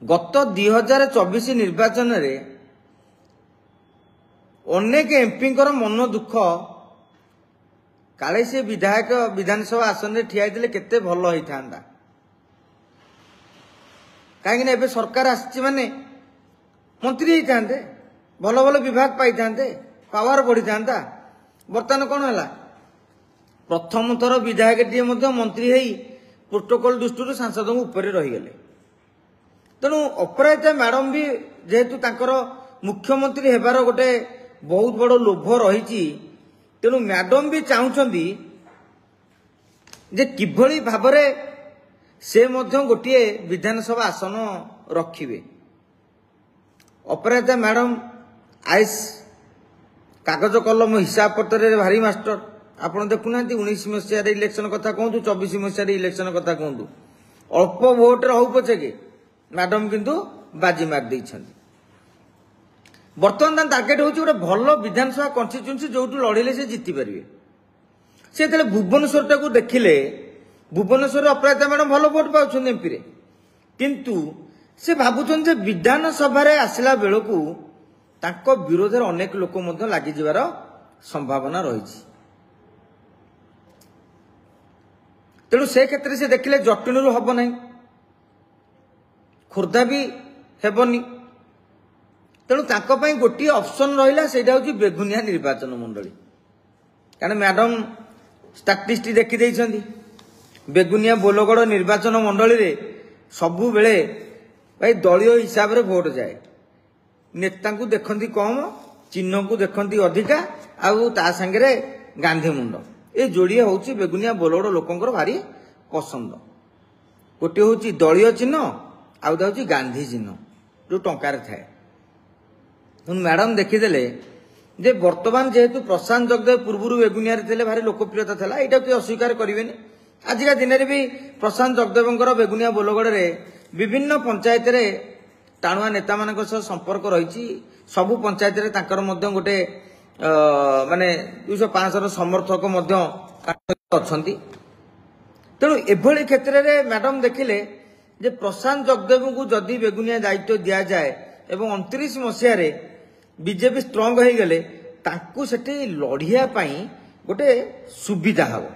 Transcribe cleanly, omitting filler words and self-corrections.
गत 2024 निर्वाचन रे अनेक एमपी मन दुख काले से विधायक विधानसभा आसन रे ठिया दिले केते भल होता कहीं एबे सरकार आसी माने मंत्री होते भल भल विभाग पाई था पावर बढ़ी था बर्तमान कौन है प्रथम थर विधायक टी मंत्री है प्रोटोकॉल दृष्टि सांसद ऊपर रहीगले तेणु अपराजिता मैडम भी जेहेतु तांकर मुख्यमंत्री हेबार गोटे बहुत बड़ लोभ रही तेणु मैडम भी चाहूँगी जे किभली भावरे से मध्य गोटे विधानसभा आसन रखिबे। अपराजिता मैडम आईस कागज कलम हिसाब पत्र भारी मास्टर आपण देखुना 19 मसीह इलेक्शन कथा कहतु 24 मसीह इलेक्शन कथा कहतु अल्प भोट रहू पछे के मैडम किंतु बाजी मार देइछन्ति। बर्तमान टार्गेट होची गोटे भल विधानसभा कन्स्टिट्यूएंसी जोटू लड़िले से जीति पारिबे। से तले भुवनेश्वर टाकू देखिले भुवनेश्वर अपराजिता मैडम भल भोट पाउछन एमपी रे किंतु से भाबुछन जे विधानसभा रे आसिला बेलकू तांको विरोध रे अनेक लोक मध्य लागि जिवार संभावना रही। तेणु से क्षेत्र से देखिले जटणीरू हम ना खोर्धा भी हेबनी तेणु तांको गोटे ऑप्शन रहा से बेगुनिया निर्वाचन मंडली कारण मैडम स्टाटिस्टिक्स देखी बेगुनिया बोलगड़ निर्वाचन मंडली रे सबु बेले भाई दलीय हिसाब रे भोट जाए नेता को देखती कम चिन्ह को देखती अधिका आउ ता संगे गांधी मुंड ये जोड़ी हूँ बेगुनिया बोलगड़ लोकंर भारी पसंद गोटे हूँ दलीय चिन्ह आउ हूँ गांधी चिन्ह जो टंकार थाए। मैडम देखीदे जे वर्तमान जेहेतु प्रशांत जगदेव पूर्व बेगुनिया थे भारी लोकप्रियता था यहाँ किए अस्वीकार करेंगे। आजिका दिन में भी प्रशांत जगदेव बेगुनिया बोलगड़ रे विभिन्न पंचायत रे टाणुआ नेता मान संपर्क रही सबु पंचायत रे तांकर मध्य गोटे माने 200-500 समर्थक अच्छा तेणु एभली क्षेत्र में मैडम देखिले जे प्रशांत जगदेव को जदि बेगुनिया दायित्व दि जाए एवं 29 मसीह बीजेपी स्ट्रंग हो गले तांकु सेठी लढ़िया पाई गोटे सुविधा हम।